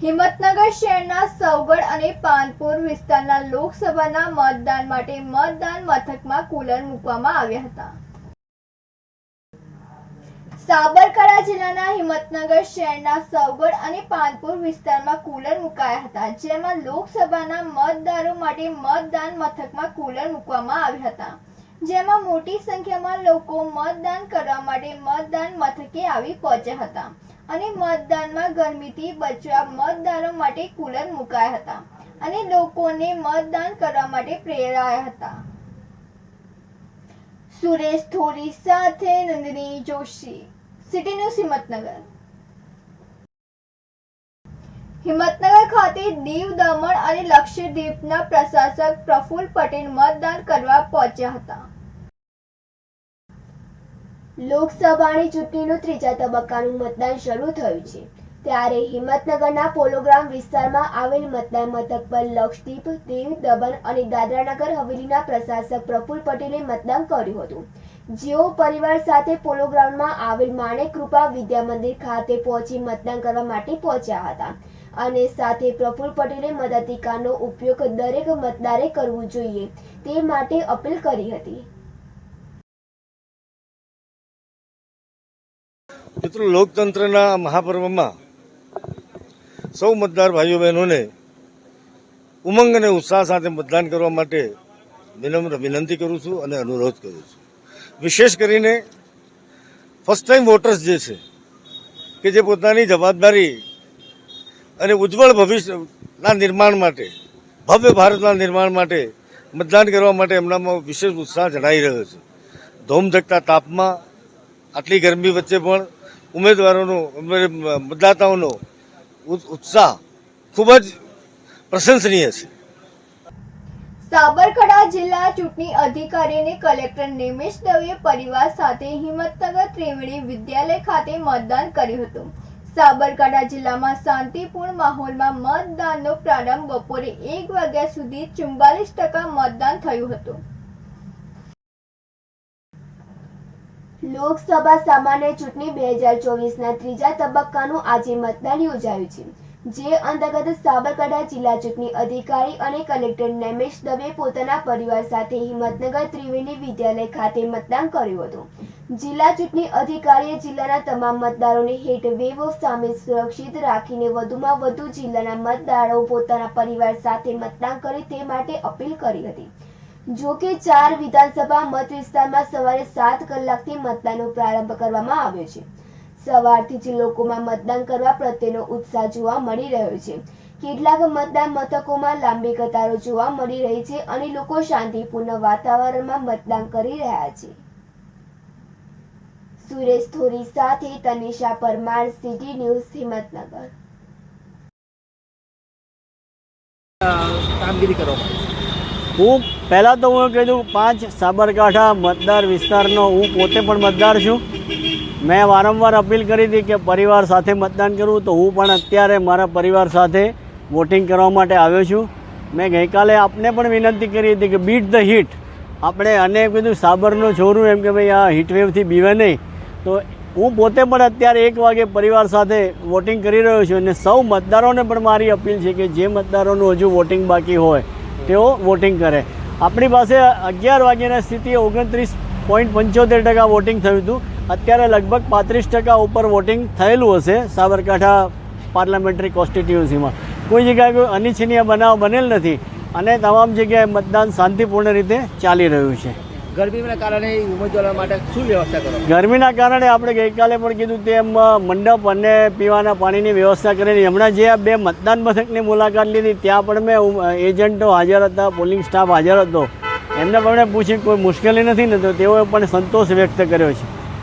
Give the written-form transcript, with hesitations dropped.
હિંમતનગર શહેરના સૌગડ અને પાનપુર વિસ્તારના લોકસભાના મતદાન માટે મતદાન મથકમાં કુલર મૂકવામાં આવ્યા હતા। સાબરકાંઠા જિલ્લાના હિંમતનગર શહેરના સૌગડ અને પાનપુર વિસ્તારમાં કુલર મુકાયા હતા, જેમાં લોકસભાના મતદારો માટે મતદાન મથકમાં કુલર મૂકવામાં આવ્યા હતા, જેમાં મોટી સંખ્યામાં લોકો મતદાન કરવા માટે મતદાન મથકે આવી પહોંચ્યા હતા અને મતદાનમાં ગરમીથી બચવા મતદારો માટે કુલર મુકાયા હતા અને લોકોને મતદાન કરવા માટે પ્રેરાયા હતા। સુરેશ થોરી સાથે નંદિની જોશી, સિટી ન્યૂઝ હિંમતનગર। હિંમતનગર ખાતે દીવ, દમણ અને લક્ષદ્વીપના પ્રશાસક પ્રફુલ્લ પટેલ મતદાન કરવા પહોંચ્યા હતા। લોકસભાની ચૂંટણીનું ત્રીજા તબક્કાનું મતદાન શરૂ થયું છે, ત્યારે હિંમતનગરના પોલોગ્રામ વિસ્તારમાં આવેલ મતદાન મથક પર લક્ષદ્વીપ, દીવ, દમણ અને દાદરાનગર હવેલીના પ્રશાસક પ્રફુલ્લ પટેલે મતદાન કર્યું હતું, જેઓ પરિવાર સાથે પોલોગ્રાઉન્ડમાં આવેલ માણેક કૃપા વિદ્યા મંદિર ખાતે પહોંચી મતદાન કરવા માટે પહોંચ્યા હતા અને સાથે પ્રફુલ્લ પટેલે મતાધિકારનો ઉપયોગ દરેક મતદારે કરવું જોઈએ તે માટે અપીલ કરી હતી। મિત્રો, લોકતંત્રના મહાપર્વમાં સૌ મતદાર ભાઈઓ બહેનોને ઉમંગ અને ઉત્સાહ સાથે મતદાન કરવા માટે વિનમ્ર વિનંતી કરું છું અને અનુરોધ કરું છું। વિશેષ કરીને ફર્સ્ટ ટાઈમ વોટર્સ જે છે કે જે પોતાની જવાબદારી અને ઉજ્જવળ ભવિષ્યના નિર્માણ માટે, ભવ્ય ભારતના નિર્માણ માટે મતદાન કરવા માટે એમનામાં વિશેષ ઉત્સાહ જણાઈ રહ્યો છે। ધોમધકતા તાપમાં આટલી ગરમી વચ્ચે પણ ઉમેદવારોનો, મતદાતાઓનો ઉત્સાહ ખૂબ જ પ્રશંસનીય છે। સાબરકાંઠા જિલ્લા ચૂંટણી અધિકારી અને કલેક્ટર નિમેશ દવેએ પરિવાર સાથે હિંમતનગર ત્રિવેણી વિદ્યાલય ખાતે મતદાન કર્યું હતું। સાબરકાંઠા જિલ્લામાં શાંતિપૂર્ણ માહોલમાં મતદાનનો પ્રારંભ બપોરે 1 વાગ્યા સુધી 44% મતદાન થયું હતું। લોકસભા સામાન્ય ચૂંટણી 2024ના ત્રીજા તબક્કાનું આજે મતદાન યોજાયું છે, જે અંતર્ગત સાબરકાંઠા જિલ્લા ચૂંટણી અધિકારી અને કલેક્ટર નિમેશ દવે પોતાના પરિવાર સાથે હિંમતનગર ત્રિવેણી વિદ્યાલય ખાતે મતદાન કર્યું હતું। જિલ્લા ચૂંટણી અધિકારીએ જિલ્લાના તમામ મતદારોને હીટ વેવ સામે સુરક્ષિત રાખીને વધુમાં વધુ જિલ્લાના મતદારો પોતાના પરિવાર સાથે મતદાન કરે તે માટે અપીલ કરી હતી। જો કે 4 વિધાનસભા મત વિસ્તારમાં સવારે 7 કલાકથી મતદાનનો પ્રારંભ કરવામાં આવ્યો છે। સવારથી જ લોકોમાં મતદાન કરવા પ્રત્યેનો ઉત્સાહ જોવા મળી રહ્યો છે। કેટલાક મતદાન મથકોમાં લાંબી કતારો જોવા મળી રહી છે અને લોકો શાંતિપૂર્ણ વાતાવરણમાં મતદાન કરી રહ્યા છે। સુરેશ થોરી સાથે તનિષા પરમાર, સિટી ન્યૂઝ હિંમતનગર। કામગીરી કરવામાં હું પહેલાં તો હું કહી દઉં, 5 સાબરકાંઠા મતદાર વિસ્તારનો હું પોતે પણ મતદાર છું। મેં વારંવાર અપીલ કરી હતી કે પરિવાર સાથે મતદાન કરવું, તો હું પણ અત્યારે મારા પરિવાર સાથે વોટિંગ કરવા માટે આવ્યો છું। મેં ગઈકાલે આપને પણ વિનંતી કરી હતી કે બીટ ધ હીટ, આપણે અને કીધું સાબરનો છોરું એમ કે ભાઈ આ હીટવેવથી બીવે નહીં, તો હું પોતે પણ અત્યારે 1 વાગે પરિવાર સાથે વોટિંગ કરી રહ્યો છું અને સૌ મતદારોને પણ મારી અપીલ છે કે જે મતદારોનું હજુ વોટિંગ બાકી હોય તેઓ વોટિંગ કરે। આપણી પાસે 11 વાગ્યાની સ્થિતિએ 29.75% વોટિંગ થયું હતું, અત્યારે લગભગ 35% ઉપર વોટિંગ થયેલું હશે સાબરકાંઠા પાર્લામેન્ટરી કોન્સ્ટિટ્યુન્સીમાં। કોઈ જગ્યાએ કોઈ અનિચ્છનીય બનાવ બનેલ નથી અને તમામ જગ્યાએ મતદાન શાંતિપૂર્ણ રીતે ચાલી રહ્યું છે। ગરમીના કારણે ઉમેદવારો માટે શું વ્યવસ્થા કરો? ગરમીના કારણે આપણે ગઈકાલે પણ કીધું તેમ મંડપ અને પીવાના પાણીની વ્યવસ્થા કરેલી। હમણાં જે આ 2 મતદાન મથકની મુલાકાત લીધી ત્યાં પણ મેં એજન્ટો હાજર હતા, પોલિંગ સ્ટાફ હાજર હતો, એમને પણ પૂછીને કોઈ મુશ્કેલી નથી ને, તો તેઓએ પણ સંતોષ વ્યક્ત કર્યો છે।